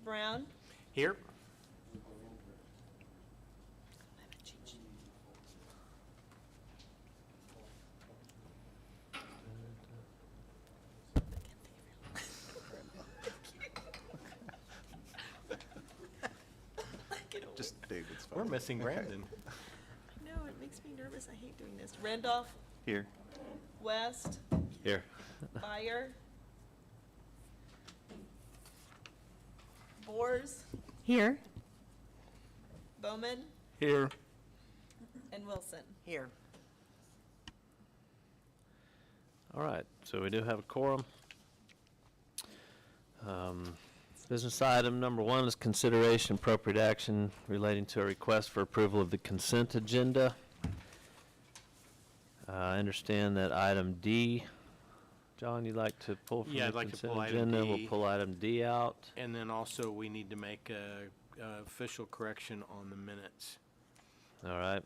Brown. Here. Just David's phone. We're missing Brandon. I know, it makes me nervous. I hate doing this. Randolph. Here. West. Here. Byer. Boers. Here. Bowman. Here. And Wilson. Here. All right, so we do have a quorum. Business item number 1 is consideration appropriate action relating to a request for approval of the consent agenda. I understand that item D, John, you'd like to pull from Yeah, the I'd like to consent pull item agenda? D. We'll pull item D out. And then also we need to make a official correction on the minutes. All right,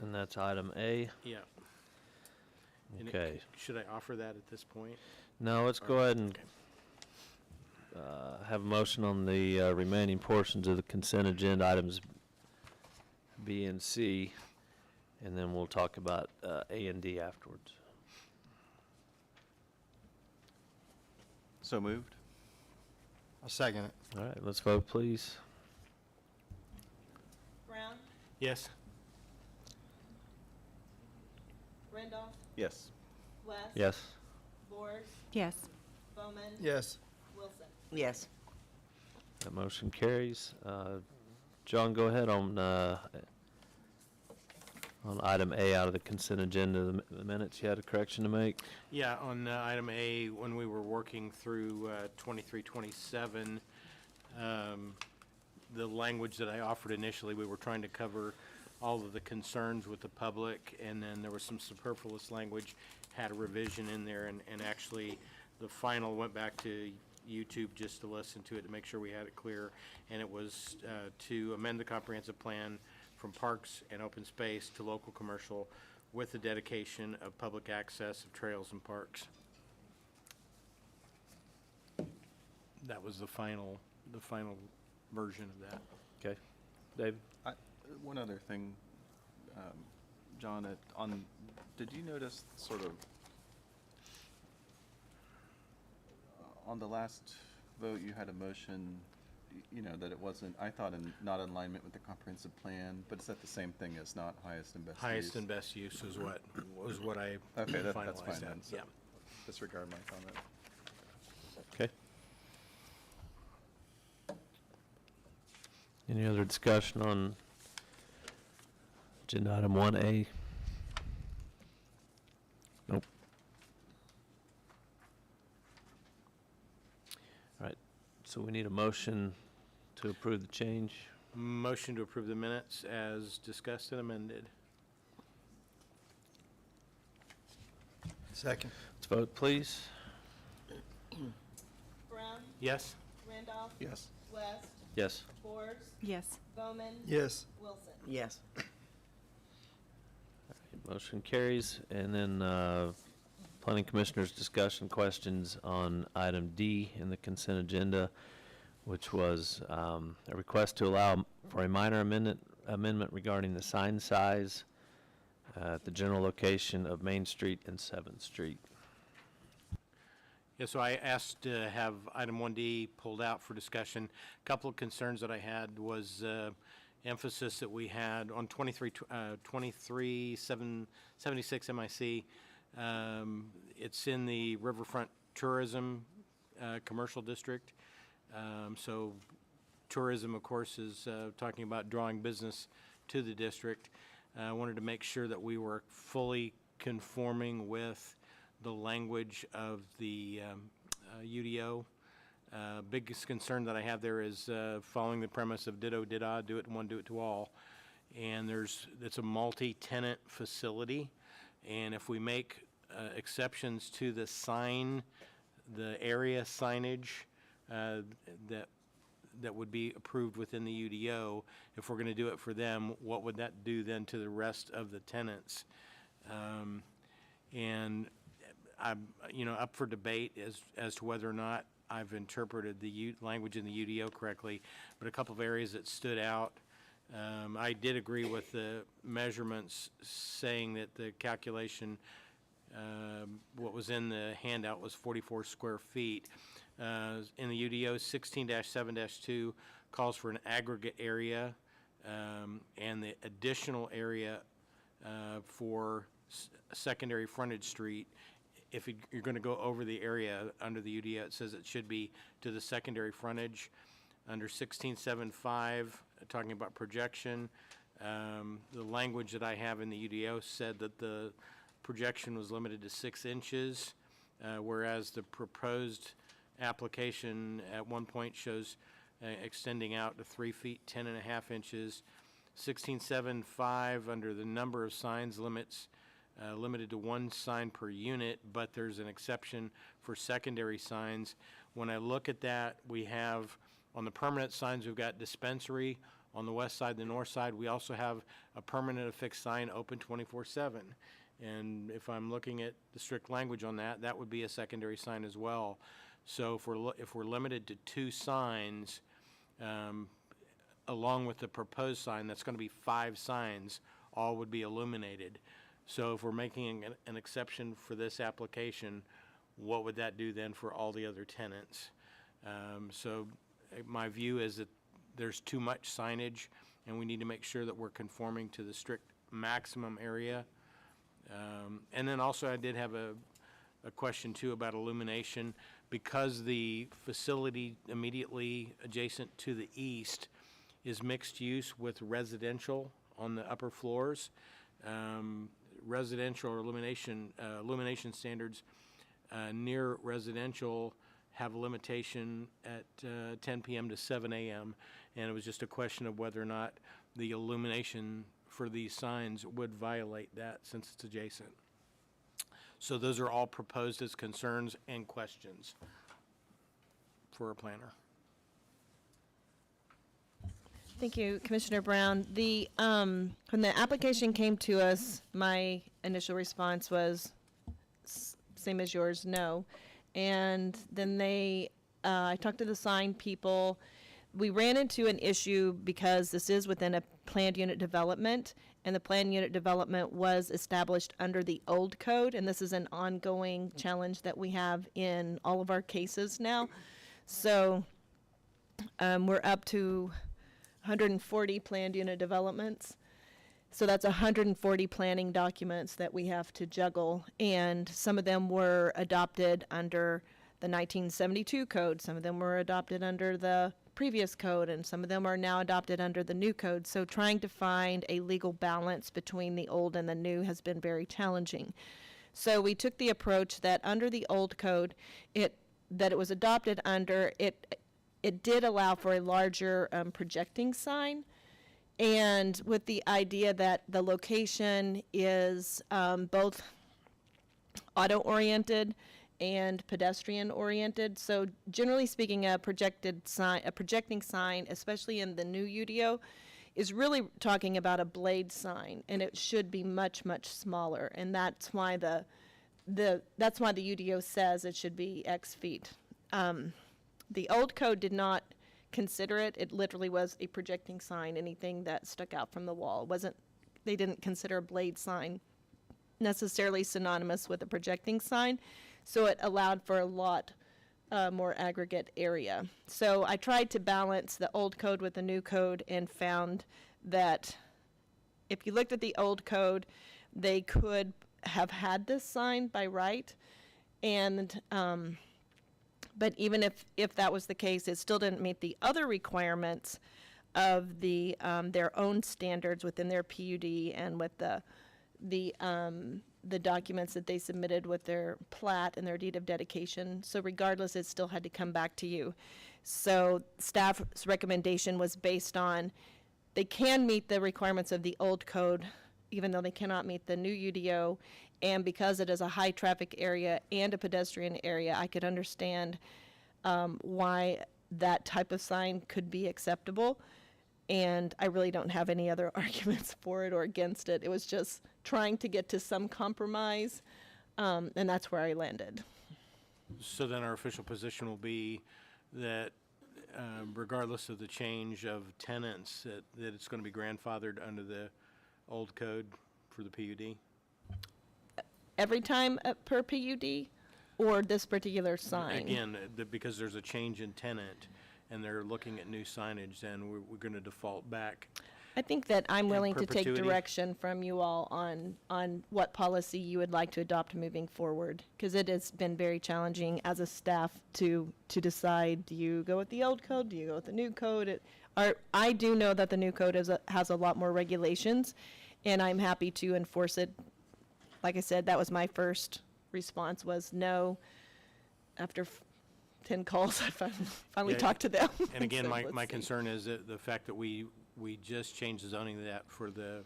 and that's item A. Yeah. And Okay. Should I offer that at this point? No, let's go ahead and have a motion on the remaining portions of the consent agenda, items B and C, and then we'll talk about A and D afterwards. So moved. I'll second it. All right, let's vote, please. Brown. Yes. Randolph. Yes. West. Yes. Boers. Yes. Bowman. Yes. Wilson. Yes. That motion carries. John, go ahead on item A out of the consent agenda, the minutes. You had a correction to make? Yeah, on item A, when we were working through 2327, the language that I offered initially, we were trying to cover all of the concerns with the public, and then there was some superfluous language, had a revision in there, and actually the final went back to YouTube just to listen to it to make sure we had it clear, and it was to amend the comprehensive plan from parks and open space to local commercial with the dedication of public access of trails and parks. That was the final version of that. Okay. Dave? One other thing, John, did you notice sort of on the last vote you had a motion, that it wasn't, I thought, not in alignment with the comprehensive plan, but is that the same thing as not highest and best use? Highest and best use was what I Okay, that's finalized fine at. then. So Yeah. disregard my comment. Okay. Any other discussion on agenda item 1A? Nope. All right, so we need a motion to approve the change. Motion to approve the minutes as discussed and amended. Second. Let's vote, please. Brown. Yes? Randolph. Yes. West. Yes. Boers. Yes. Bowman. Yes. Wilson. Yes. Motion carries. And then planning commissioners discussion questions on item D in the consent agenda, which was a request to allow for a minor amendment regarding the sign size at the general location of Main Street and 7th Street. Yeah, so I asked to have item 1D pulled out for discussion. A couple of concerns that I had was emphasis that we had on 2376 MIC. It's in the Riverfront Tourism Commercial District. So tourism, of course, is talking about drawing business to the district. I wanted to make sure that we were fully conforming with the language of the UDO. Biggest concern that I have there is following the premise of ditto, did-ah, do it to one, do it to all. And it's a multi-tenant facility, and if we make exceptions to the sign, the area signage that would be approved within the UDO, if we're going to do it for them, what would that do then to the rest of the tenants? And I'm up for debate as to whether or not I've interpreted the language in the UDO correctly, but a couple of areas that stood out. I did agree with the measurements saying that the calculation, what was in the handout was 44 square feet. In the UDO, 16-7-2 calls for an aggregate area, and the additional area for secondary frontage street. If you're going to go over the area under the UDO, it says it should be to the secondary frontage. Under 16.7.5, talking about projection, the language that I have in the UDO said that the projection was limited to 6 inches, whereas the proposed application at one point shows extending out to 3 feet 10.5 inches. 16.7.5 under the number of signs limits limited to 1 sign per unit, but there's an exception for secondary signs. When I look at that, we have on the permanent signs, we've got dispensary on the west side, the north side. We also have a permanent affixed sign open 24/7. And if I'm looking at the strict language on that, that would be a secondary sign as well. So if we're limited to 2 signs, along with the proposed sign, that's going to be 5 signs, all would be illuminated. So if we're making an exception for this application, what would that do then for all the other tenants? So my view is that there's too much signage, and we need to make sure that we're conforming to the strict maximum area. And then also I did have a question too about illumination. Because the facility immediately adjacent to the east is mixed use with residential on the upper floors, residential or illumination standards near residential have a limitation at 10 p.m. to 7 a.m. And it was just a question of whether or not the illumination for these signs would violate that since it's adjacent. So those are all proposed as concerns and questions for a planner. Thank you, Commissioner Brown. When the application came to us, my initial response was same as yours, no. And then I talked to the sign people. We ran into an issue because this is within a planned unit development, and the planned unit development was established under the old code, and this is an ongoing challenge that we have in all of our cases now. So we're up to 140 planned unit developments. So that's 140 planning documents that we have to juggle, and some of them were adopted under the 1972 code, some of them were adopted under the previous code, and some of them are now adopted under the new code. So trying to find a legal balance between the old and the new has been very challenging. So we took the approach that under the old code, that it was adopted under, it did allow for a larger projecting sign, and with the idea that the location is both auto-oriented and pedestrian-oriented. So generally speaking, a projecting sign, especially in the new UDO, is really talking about a blade sign, and it should be much, much smaller. And that's why the UDO says it should be X feet. The old code did not consider it. It literally was a projecting sign, anything that stuck out from the wall. They didn't consider a blade sign necessarily synonymous with a projecting sign, so it allowed for a lot more aggregate area. So I tried to balance the old code with the new code and found that if you looked at the old code, they could have had this sign by right, and but even if that was the case, it still didn't meet the other requirements of their own standards within their PUD and with the documents that they submitted with their plat and their deed of dedication. So regardless, it still had to come back to you. So staff's recommendation was based on they can meet the requirements of the old code, even though they cannot meet the new UDO. And because it is a high traffic area and a pedestrian area, I could understand why that type of sign could be acceptable. And I really don't have any other arguments for it or against it. It was just trying to get to some compromise, and that's where I landed. So then our official position will be that regardless of the change of tenants, that it's going to be grandfathered under the old code for the PUD? Every time per PUD, or this particular sign? Again, because there's a change in tenant and they're looking at new signage, then we're going to default back. I think that I'm In willing to take perpetuity? direction from you all on what policy you would like to adopt moving forward, because it has been very challenging as a staff to decide, do you go with the old code, do you go with the new code? I do know that the new code has a lot more regulations, and I'm happy to enforce it. Like I said, that was my first response, was no. After 10 calls, I finally Yeah, talked to them. And again, So my let's see. concern is that the fact that we just changed the zoning of that for the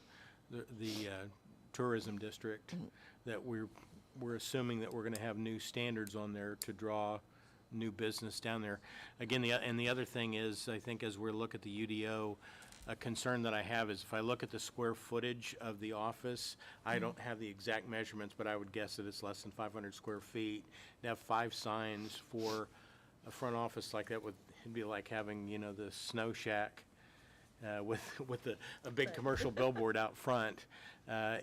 tourism district, that we're assuming that we're going to have new standards on there to draw new business down there. Again, the other thing is, I think as we look at the UDO, a concern that I have is if I look at the square footage of the office, I don't have the exact measurements, but I would guess that it's less than 500 square feet. To have 5 signs for a front office like that it'd be like having, the snow shack with a big commercial billboard out front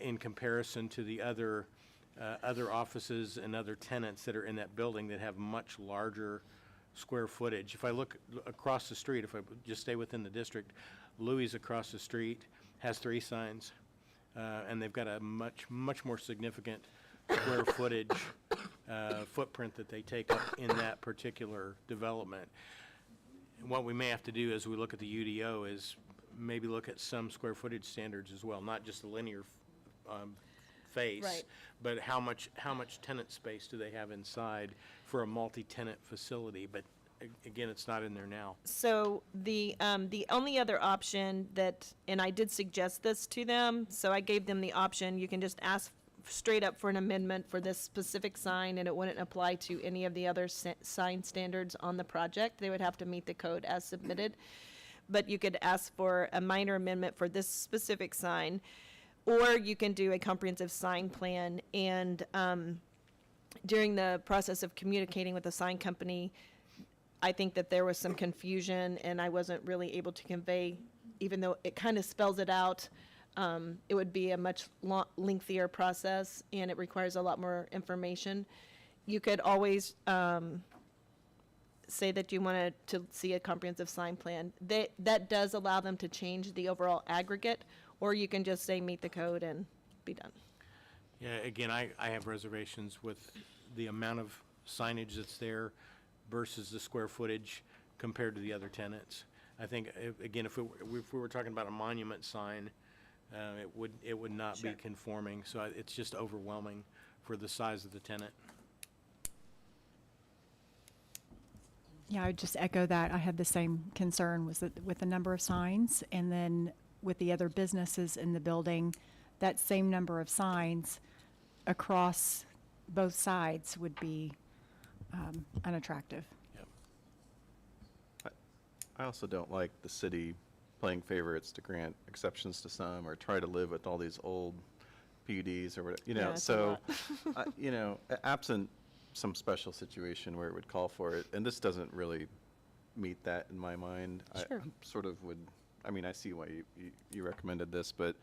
in comparison to the other offices and other tenants that are in that building that have much larger square footage. If I look across the street, if I just stay within the district, Louis across the street has 3 signs, and they've got a much more significant square footage footprint that they take up in that particular development. What we may have to do as we look at the UDO is maybe look at some square footage standards as well, not just a linear face, Right. but how much tenant space do they have inside for a multi-tenant facility? But again, it's not in there now. So the only other option and I did suggest this to them, so I gave them the option, you can just ask straight up for an amendment for this specific sign, and it wouldn't apply to any of the other sign standards on the project. They would have to meet the code as submitted. But you could ask for a minor amendment for this specific sign, or you can do a comprehensive sign plan. And during the process of communicating with the sign company, I think that there was some confusion, and I wasn't really able to convey, even though it kind of spells it out. It would be a much lengthier process, and it requires a lot more information. You could always say that you wanted to see a comprehensive sign plan. That does allow them to change the overall aggregate, or you can just say meet the code and be done. Yeah, again, I have reservations with the amount of signage that's there versus the square footage compared to the other tenants. I think, again, if we were talking about a monument sign, it would not be conforming. So it's just overwhelming for the size of the tenant. Yeah, I would just echo that. I had the same concern with the number of signs, and then with the other businesses in the building, that same number of signs across both sides would be unattractive. Yep. I also don't like the city playing favorites to grant exceptions to some or try to live with all these old PUDs or whatever, Yeah, it's a so, lot. absent some special situation where it would call for it, and this doesn't really meet that in my mind. Sure. I sort of would, I see why you recommended this, but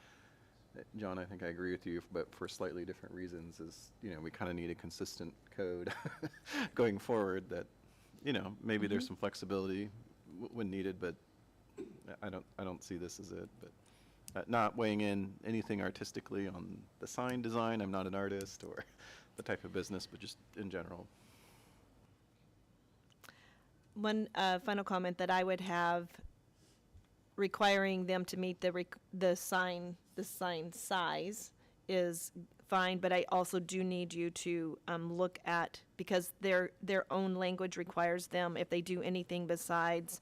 John, I think I agree with you, but for slightly different reasons is, we kind of need a consistent code going forward that, maybe there's some flexibility when needed, but I don't see this as it, but not weighing in anything artistically on the sign design. I'm not an artist or the type of business, but just in general. One final comment that I would have, requiring them to meet the sign size is fine, but I also do need you to look at, because their own language requires them, if they do anything besides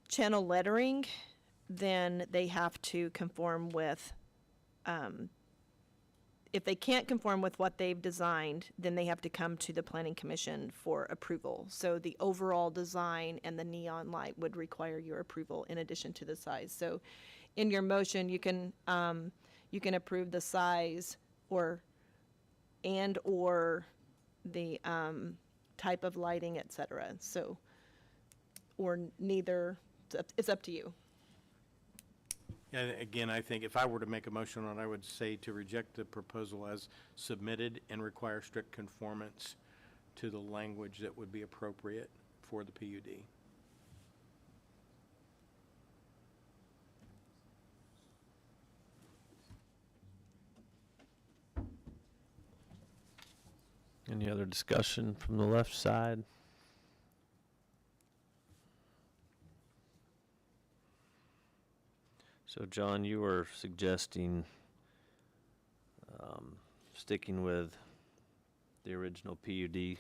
channel lettering, then they have to conform with, if they can't conform with what they've designed, then they have to come to the Planning Commission for approval. So the overall design and the neon light would require your approval in addition to the size. So in your motion, you can approve the size or the type of lighting, et cetera. So, or neither, it's up to you. Yeah, again, I think if I were to make a motion on it, I would say to reject the proposal as submitted and require strict conformance to the language that would be appropriate for the PUD. Any other discussion from the left side? So, John, you were suggesting sticking with the original PUD,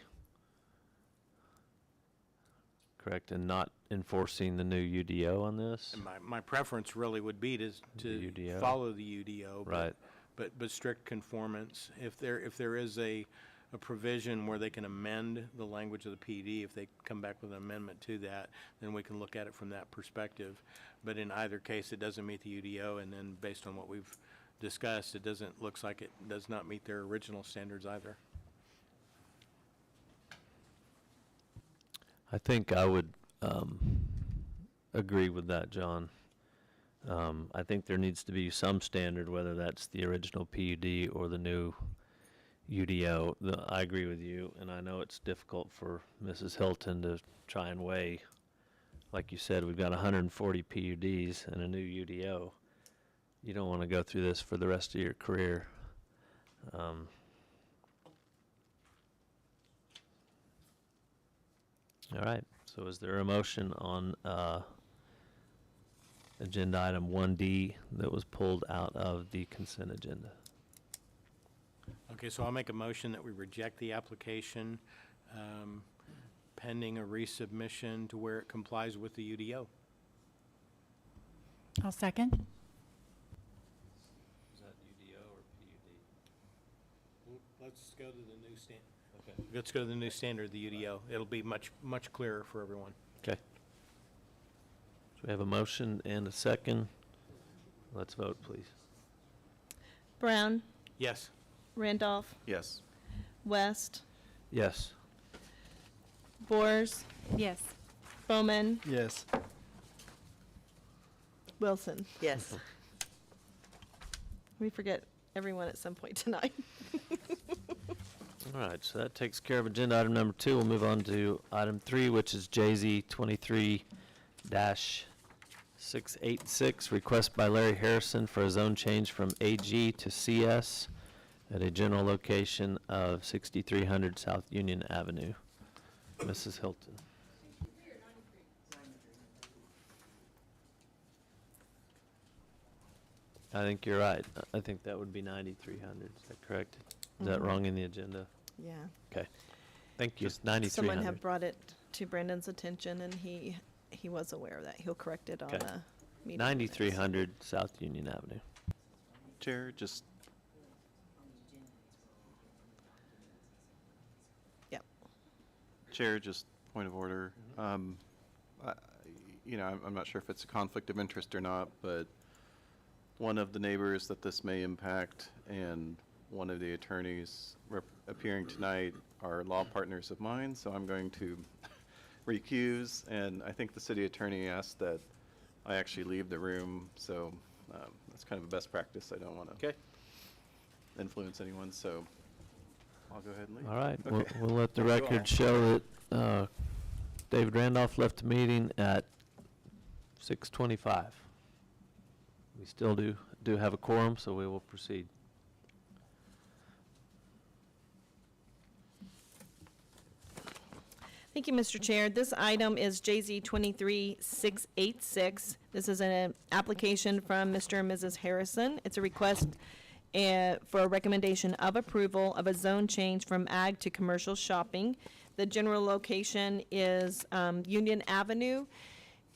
correct, and not enforcing the new UDO on this? And my preference really would be to The UDO. follow the UDO. Right. But strict conformance. If there is a provision where they can amend the language of the PUD, if they come back with an amendment to that, then we can look at it from that perspective. But in either case, it doesn't meet the UDO, and then based on what we've discussed, looks like it does not meet their original standards either. I think I would agree with that, John. I think there needs to be some standard, whether that's the original PUD or the new UDO. I agree with you, and I know it's difficult for Mrs. Hilton to try and weigh. Like you said, we've got 140 PUDs and a new UDO. You don't want to go through this for the rest of your career. All right, so is there a motion on agenda item 1D that was pulled out of the consent agenda? Okay, so I'll make a motion that we reject the application pending a resubmission to where it complies with the UDO. I'll second. Is that UDO or PUD? Let's go to the new Okay. Let's go to the new standard, the UDO. It'll be much clearer for everyone. Okay. So we have a motion and a second. Let's vote, please. Brown, Yes. Randolph, Yes. West, Yes. Boers, Yes. Bowman, Yes. Wilson. Yes. We forget everyone at some point tonight. All right, so that takes care of agenda item number 2. We'll move on to item 3, which is JZ 23-686, request by Larry Harrison for a zone change from AG to CS at a general location of 6300 South Union Avenue. Mrs. Hilton. I think you're right. I think that would be 9300. Is that correct? Is that wrong in the agenda? Yeah. Okay. Thank you. Just Someone 9300. had brought it to Brandon's attention, and he was aware of that. He'll correct it on Okay. the meeting minutes. 9300 South Union Avenue. Chair, just, Yep. Chair, just point of order. I- I'm not sure if it's a conflict of interest or not, but one of the neighbors that this may impact and one of the attorneys appearing tonight are law partners of mine, so I'm going to recuse, and I think the city attorney asked that I actually leave the room, so that's kind of a best practice. I don't want to influence anyone, so I'll go ahead and leave. All right. Okay. We'll let the Thank you all. record show that David Randolph left the meeting at 6:25. We still do have a quorum, so we will proceed. Thank you, Mr. Chair. This item is JZ 23-686. This is an application from Mr. and Mrs. Harrison. It's a request for a recommendation of approval of a zone change from ag to commercial shopping. The general location is Union Avenue.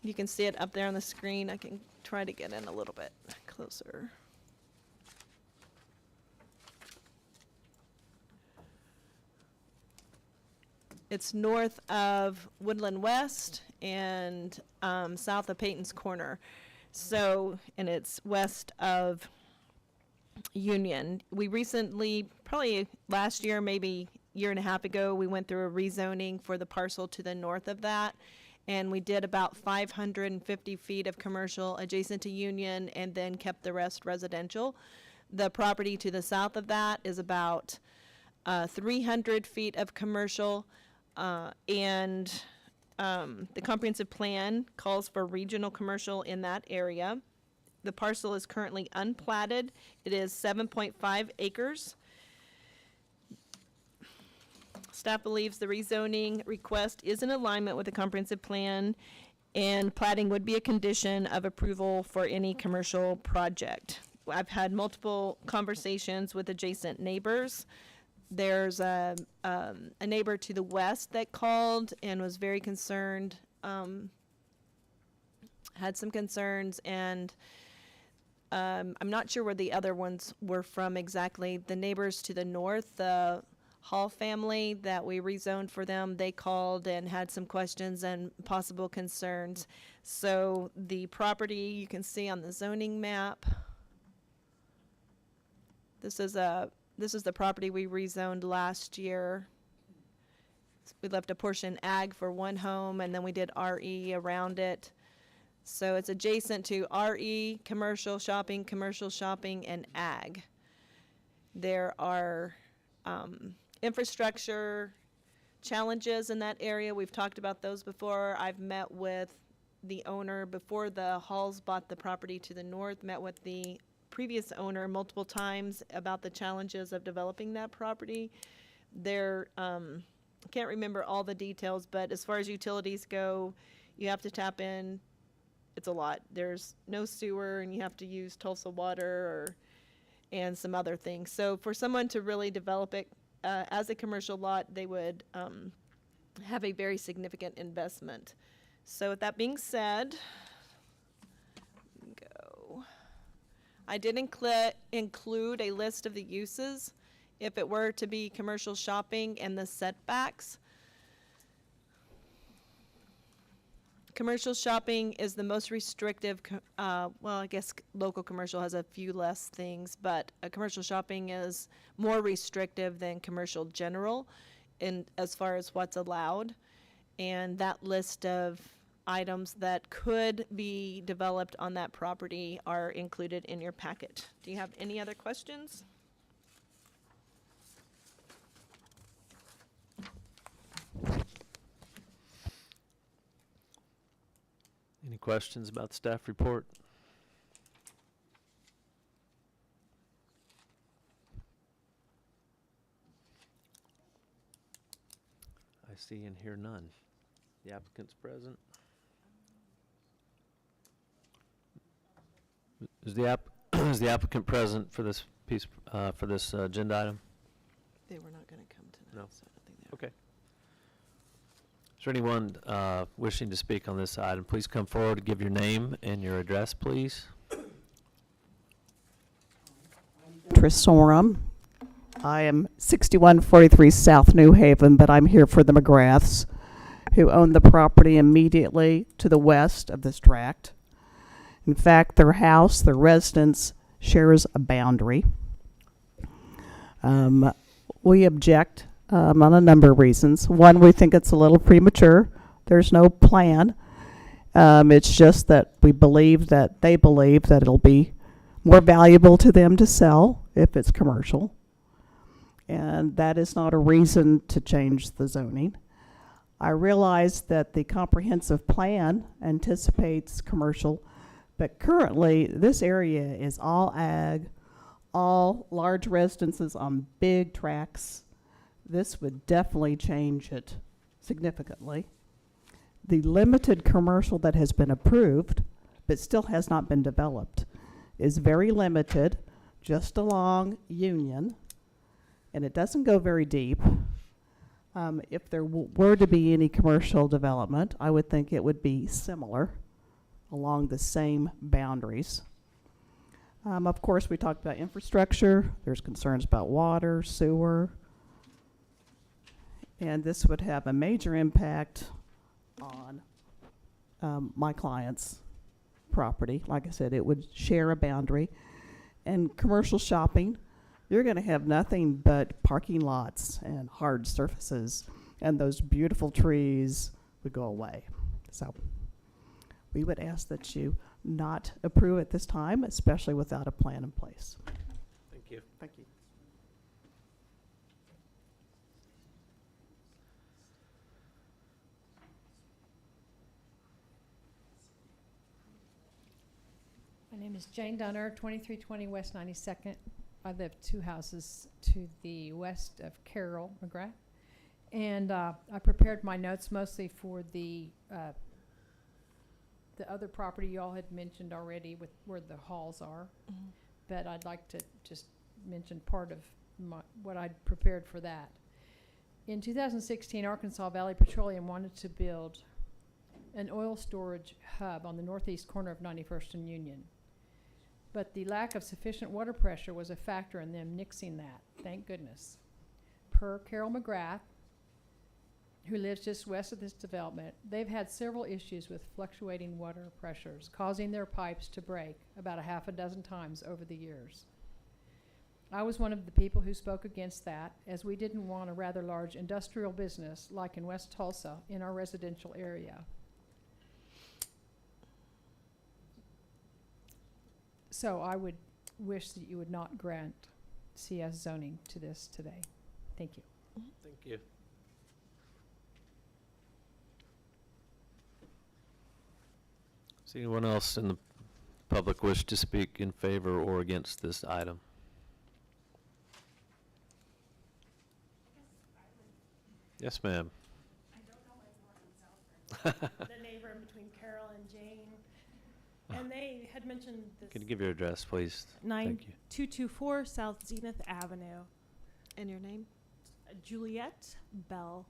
You can see it up there on the screen. I can try to get in a little bit closer. It's north of Woodland West and south of Peyton's Corner. So, and it's west of Union. We recently, probably last year, maybe year and a half ago, we went through a rezoning for the parcel to the north of that. And we did about 550 feet of commercial adjacent to Union and then kept the rest residential. The property to the south of that is about 300 feet of commercial, and the comprehensive plan calls for regional commercial in that area. The parcel is currently unplatted. It is 7.5 acres. Staff believes the rezoning request is in alignment with the comprehensive plan, and platting would be a condition of approval for any commercial project. I've had multiple conversations with adjacent neighbors. There's a neighbor to the west that called and was very concerned, had some concerns, and I'm not sure where the other ones were from exactly. The neighbors to the north, the Hall family that we rezoned for them, they called and had some questions and possible concerns. So the property you can see on the zoning map. This is the property we rezoned last year. We left a portion ag for one home, and then we did RE around it. So it's adjacent to RE, commercial shopping, and ag. There are infrastructure challenges in that area. We've talked about those before. I've met with the owner before the Halls bought the property to the north, met with the previous owner multiple times about the challenges of developing that property. There, I can't remember all the details, but as far as utilities go, you have to tap in. It's a lot. There's no sewer, and you have to use Tulsa water and some other things. So for someone to really develop it as a commercial lot, they would have a very significant investment. So with that being said, I did include a list of the uses if it were to be commercial shopping and the setbacks. Commercial shopping is the most restrictive, well, I guess local commercial has a few less things, but commercial shopping is more restrictive than commercial general in as far as what's allowed. And that list of items that could be developed on that property are included in your packet. Do you have any other questions? Any questions about the staff report? I see and hear none. The applicant's present. Is the applicant present for this piece, for this agenda item? They were not going to come tonight. No. So I don't think they are. Okay. Is there anyone wishing to speak on this item? Please come forward and give your name and your address, please. Tresorum. I am 6143 South New Haven, but I'm here for the McGraths, who own the property immediately to the west of this tract. In fact, their house, their residence, shares a boundary. We object on a number of reasons. One, we think it's a little premature. There's no plan. It's just that they believe that it'll be more valuable to them to sell if it's commercial. And that is not a reason to change the zoning. I realize that the comprehensive plan anticipates commercial, but currently this area is all ag, all large residences on big tracts. This would definitely change it significantly. The limited commercial that has been approved, but still has not been developed, is very limited, just along Union, and it doesn't go very deep. If there were to be any commercial development, I would think it would be similar along the same boundaries. Of course, we talked about infrastructure. There's concerns about water, sewer, and this would have a major impact on my client's property. Like I said, it would share a boundary. And commercial shopping you're going to have nothing but parking lots and hard surfaces, and those beautiful trees would go away. So we would ask that you not approve at this time, especially without a plan in place. Thank you. Thank you. My name is Jane Dunner, 2320 West 92nd. I live 2 houses to the west of Carol McGrath. And I prepared my notes mostly for the other property you all had mentioned already with where the halls are. But I'd like to just mention part of what I'd prepared for that. In 2016, Arkansas Valley Petroleum wanted to build an oil storage hub on the northeast corner of 91st and Union. But the lack of sufficient water pressure was a factor in them nixing that, thank goodness. Per Carol McGrath, who lives just west of this development, they've had several issues with fluctuating water pressures, causing their pipes to break about a half a dozen times over the years. I was one of the people who spoke against that, as we didn't want a rather large industrial business like in West Tulsa in our residential area. So I would wish that you would not grant CS zoning to this today. Thank you. Thank you. Does anyone else in the public wish to speak in favor or against this item? Yes, ma'am. I don't know my north and south. The neighbor in between Carol and Jane. And they had mentioned this. Can you give your address, please? Thank you. 9224 South Zenith Avenue. And your name? Juliet Bell.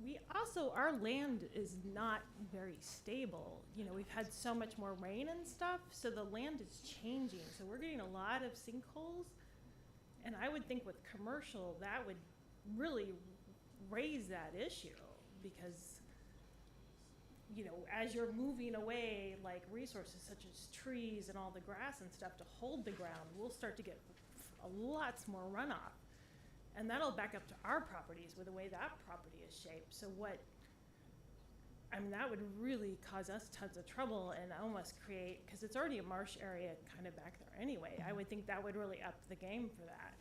We also, our land is not very stable. You know, we've had so much more rain and stuff, so the land is changing. So we're getting a lot of sinkholes. And I would think with commercial, that would really raise that issue because, you know, as you're moving away, like resources such as trees and all the grass and stuff to hold the ground, we'll start to get lots more runoff. And that'll back up to our properties with the way that property is shaped. So I mean, that would really cause us tons of trouble and almost create, because it's already a marsh area kind of back there anyway. I would think that would really up the game for that.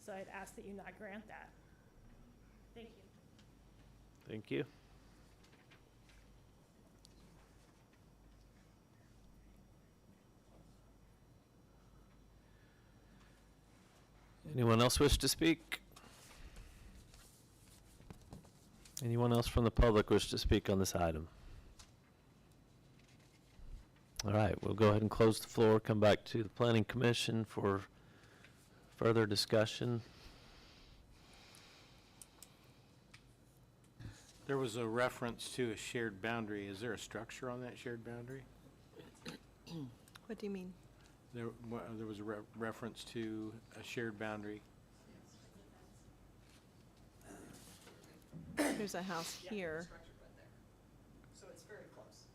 So I'd ask that you not grant that. Thank you. Thank you. Anyone else wish to speak? Anyone else from the public wish to speak on this item? All right, we'll go ahead and close the floor, come back to the Planning Commission for further discussion. There was a reference to a shared boundary. Is there a structure on that shared boundary? What do you mean? There was a reference to a shared boundary. There's a house here. So it's very close.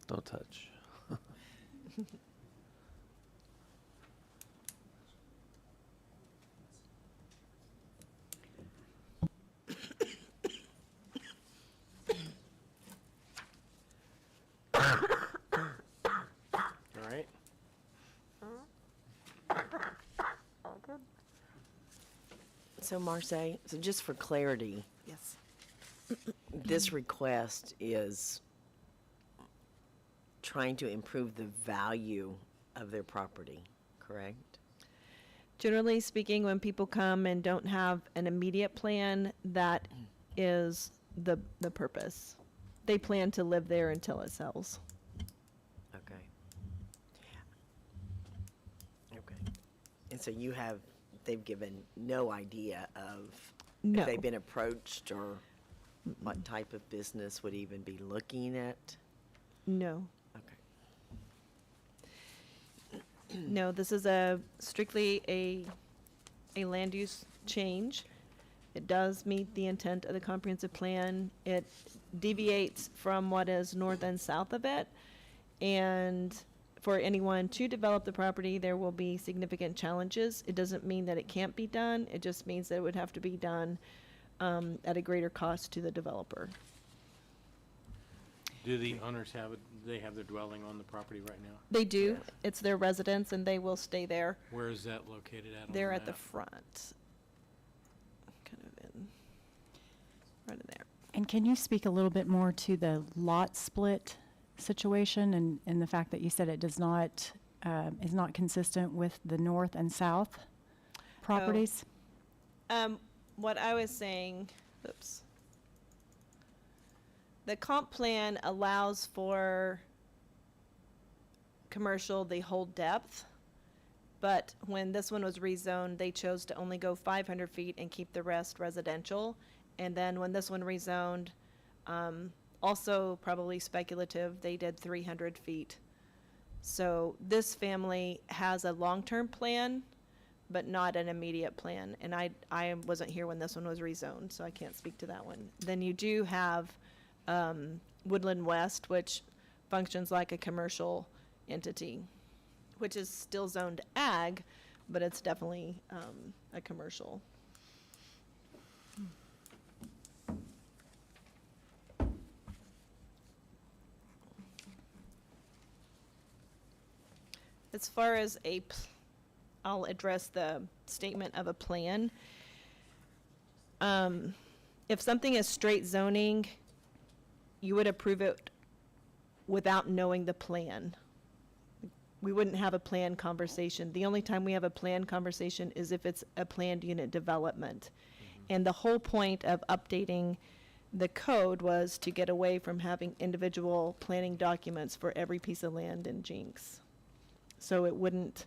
Don't touch. All right. So Marseille, so just for clarity, Yes. this request is trying to improve the value of their property, correct? Generally speaking, when people come and don't have an immediate plan, that is the purpose. They plan to live there until it sells. Okay. Okay. And so they've given no idea of No. if they've been approached or what type of business would even be looking at? No. Okay. No, this is strictly a land use change. It does meet the intent of the comprehensive plan. It deviates from what is north and south of it. And for anyone to develop the property, there will be significant challenges. It doesn't mean that it can't be done. It just means that it would have to be done at a greater cost to the developer. Do the owners they have their dwelling on the property right now? They do. It's their residence, and they will stay there. Where is that located at on the They're at the map? front. Kind of right in there. And can you speak a little bit more to the lot split situation and the fact that you said it does not, is not consistent with the north and south properties? What I was saying, oops. The comp plan allows for commercial the whole depth, but when this one was rezoned, they chose to only go 500 feet and keep the rest residential. And then when this one rezoned, also probably speculative, they did 300 feet. So this family has a long-term plan, but not an immediate plan. And I wasn't here when this one was rezoned, so I can't speak to that one. Then you do have Woodland West, which functions like a commercial entity, which is still zoned ag, but it's definitely a commercial. As far as I'll address the statement of a plan. If something is straight zoning, you would approve it without knowing the plan. We wouldn't have a plan conversation. The only time we have a plan conversation is if it's a planned unit development. And the whole point of updating the code was to get away from having individual planning documents for every piece of land in Jenks. So it wouldn't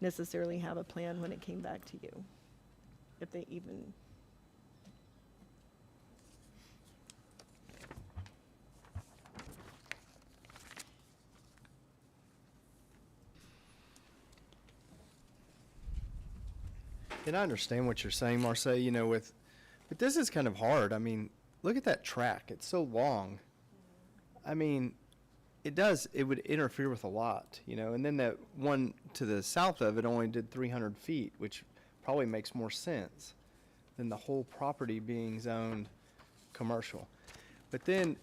necessarily have a plan when it came back to you, if they even. And I understand what you're saying, Marseille, you know, but this is kind of hard. I mean, look at that track. It's so long. I mean, it would interfere with a lot, you know, and then that one to the south of it only did 300 feet, which probably makes more sense than the whole property being zoned commercial. But then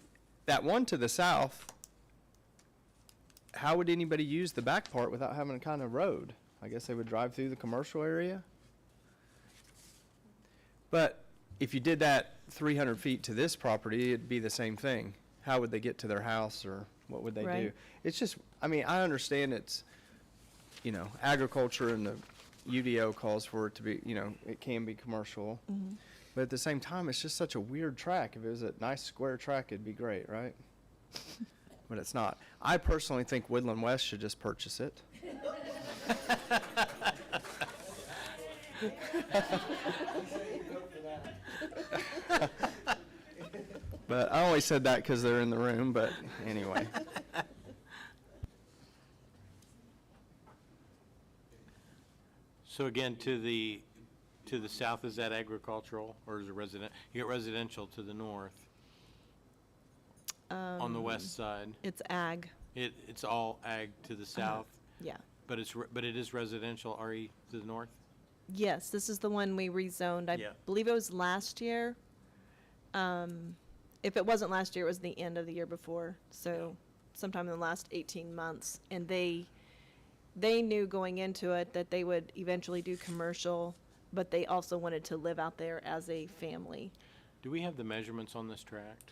that one to the south, how would anybody use the back part without having a kind of road? I guess they would drive through the commercial area. But if you did that 300 feet to this property, it'd be the same thing. How would they get to their house, or what would they do? Right. It's just, I mean, I understand it's, you know, agriculture and the UDO calls for it to be, you know, it can be commercial. Mm-hmm. But at the same time, it's just such a weird track. If it was a nice square track, it'd be great, right? But it's not. I personally think Woodland West should just purchase it. But I only said that because they're in the room, but anyway. So again, to the south, is that agricultural, or is it resident? You get residential to the north, on the west side. It's ag, It's all ag to the south, yeah. but it is residential RE to the north? Yes, this is the one we rezoned. I Yeah. believe it was last year. If it wasn't last year, it was the end of the year before, so sometime in the last 18 months. And they knew going into it that they would eventually do commercial, but they also wanted to live out there as a family. Do we have the measurements on this tract?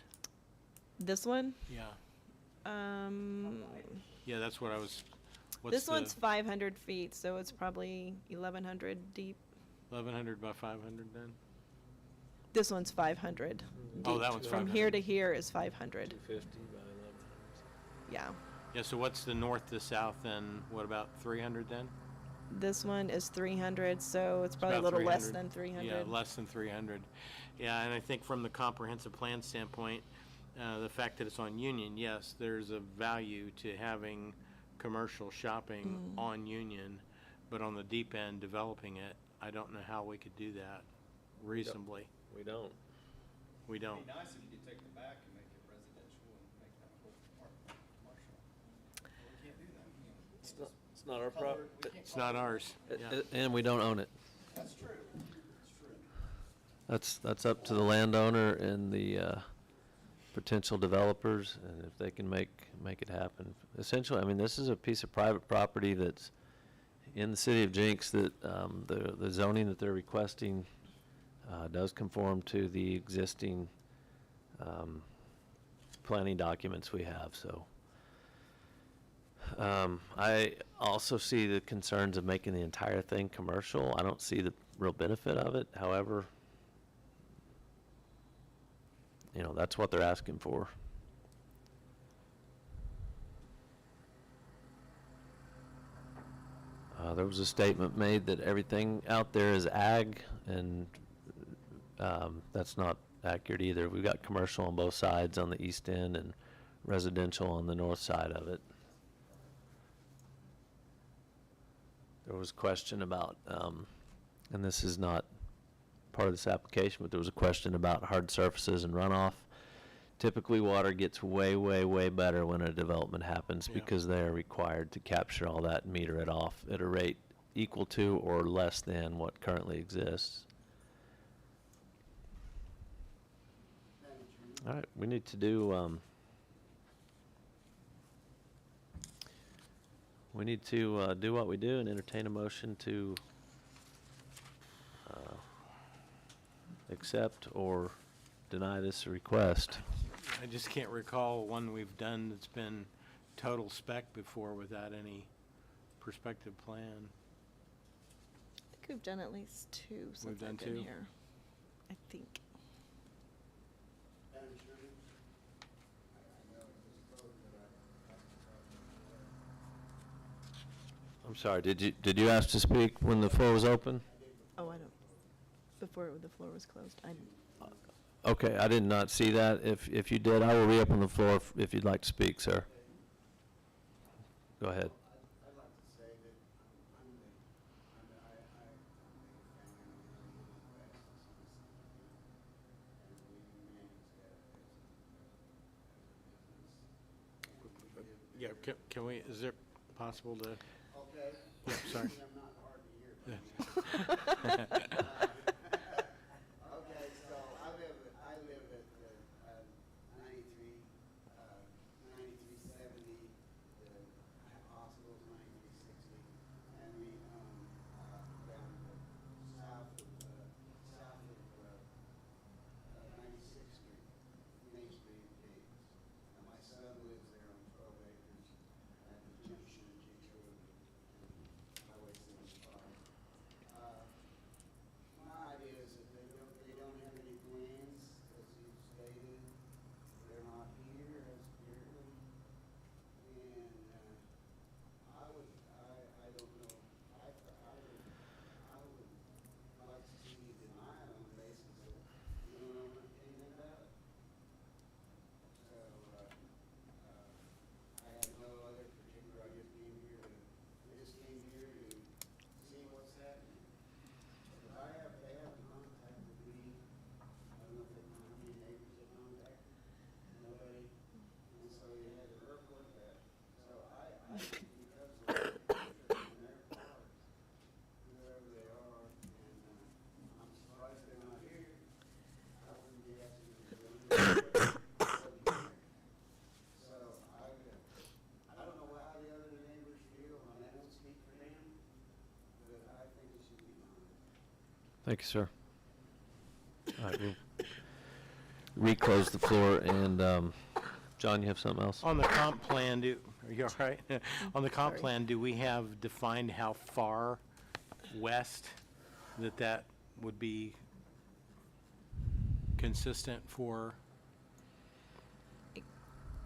This one, Yeah. um, Yeah, that's what I was, this one's 500 feet, so it's probably 1,100 deep. 1,100 by 500 then? This one's 500 Oh, deep. that one's From 500. here to here is 500, 250 by 11. yeah. Yeah, so what's the north to south then? What about 300 then? This one is 300, so it's probably a about little less 300. than 300. Yeah, less than 300. Yeah, and I think from the comprehensive plan standpoint, the fact that it's on Union, yes, there's a value to having commercial shopping on Union, but on the deep end, developing it, I don't know how we could do that reasonably. We don't. We don't. It'd be nice if you could take the back and make it residential and make that whole part commercial. But we can't do that. It's not our property. It's not ours. Yeah. And we don't own it. That's true. That's up to the landowner and the potential developers, and if they can make it happen. Essentially, I mean, this is a piece of private property that's in the city of Jenks that the zoning that they're requesting does conform to the existing planning documents we have, so. I also see the concerns of making the entire thing commercial. I don't see the real benefit of it. However, you know, that's what they're asking for. There was a statement made that everything out there is ag, and that's not accurate either. We've got commercial on both sides on the east end and residential on the north side of it. There was a question about, and this is not part of this application, but there was a question about hard surfaces and runoff. Typically, water gets way, way, way better when a development happens Yeah. because they are required to capture all that and meter it off at a rate equal to or less than what currently exists. All right, we need to do, do what we do and entertain a motion to accept or deny this request. I just can't recall one we've done that's been total spec before without any perspective plan. I think we've done at least two since done I've been two? here. I think. I'm sorry, did you ask to speak when the floor was open? Oh, I don't. Before the floor was closed, I. Okay, I did not see that. If you did, I will reopen the floor if you'd like to speak, sir. Go ahead. Yeah, can we, is it possible to? Okay. Yeah, sorry. I'm not hard to hear. Okay, so I live at 9370, the hospital's 9360, and we down south of 96th Street, Main Street, James. And my son lives there on 12 acres at the junction of G Road and Highway 75. My idea is that they don't have any plans, as you stated, they're not here as clearly. And, I don't know, I would like to see you deny it on the basis that you don't know anything about it. So, I have no other particular, I just came here to see what's happening. But they have contacted me, I don't know if how many neighbors they contacted, nobody, and so you had to work with that. So I think because of the interest on their part, whoever they are, and, I'm surprised they're not here. I wouldn't be asking them to do anything. So I don't know how the other neighbors feel, and I don't speak for them, but I think it should be done. Thank you, sir. All right, we'll reclose the floor, and John, you have something else? On the comp plan, are you all right? On the comp Sorry. plan, do we have defined how far west that would be consistent for?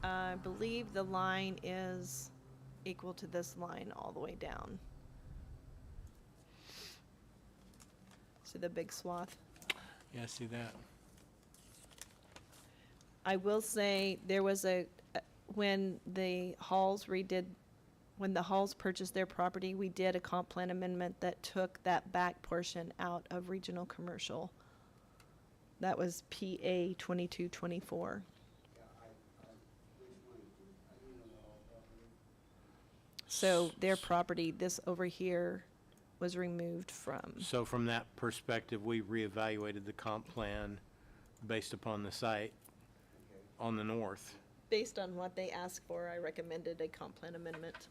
I believe the line is equal to this line all the way down. See the big swath? Yeah, see that? I will say, there was when the Halls purchased their property, we did a comp plan amendment that took that back portion out of regional commercial. That was PA 2224. So their property, this over here, was removed from. So from that perspective, we reevaluated the comp plan based upon the site on the north. Based on what they asked for, I recommended a comp plan amendment.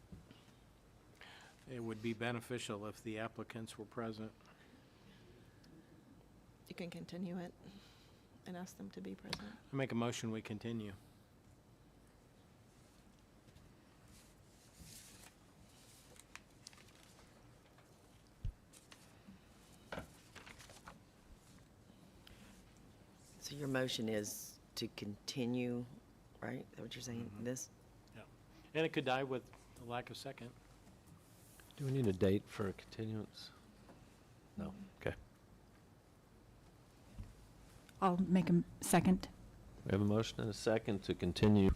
It would be beneficial if the applicants were present. You can continue it and ask them to be present. I make a motion, we continue. So your motion is to continue, right? Is that what you're saying, this? And it could die with the lack of second. Do we need a date for a continuance? No, okay. I'll make a second. We have a motion and a second to continue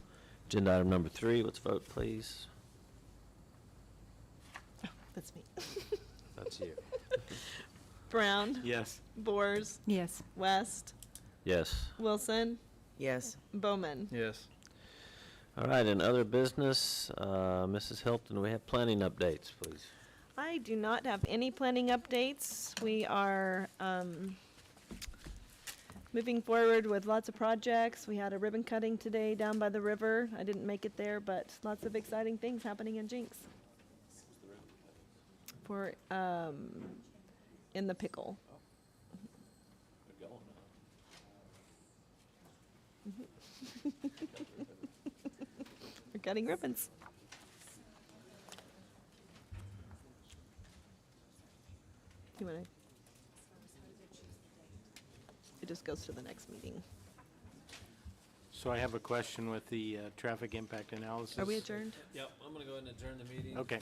agenda item number 3. Let's vote, please. That's me. That's you. Brown, Yes. Boers, Yes. West, Yes. Wilson, Yes. Bowman. Yes. All right, and other business, Mrs. Hilton, we have planning updates, please. I do not have any planning updates. We are moving forward with lots of projects. We had a ribbon cutting today down by the river. I didn't make it there, but lots of exciting things happening in Jenks. For, in the pickle. We're cutting ribbons. You wanna? It just goes to the next meeting. So I have a question with the traffic impact analysis. Are we adjourned? Yep, I'm going to go ahead and adjourn the meeting. Okay.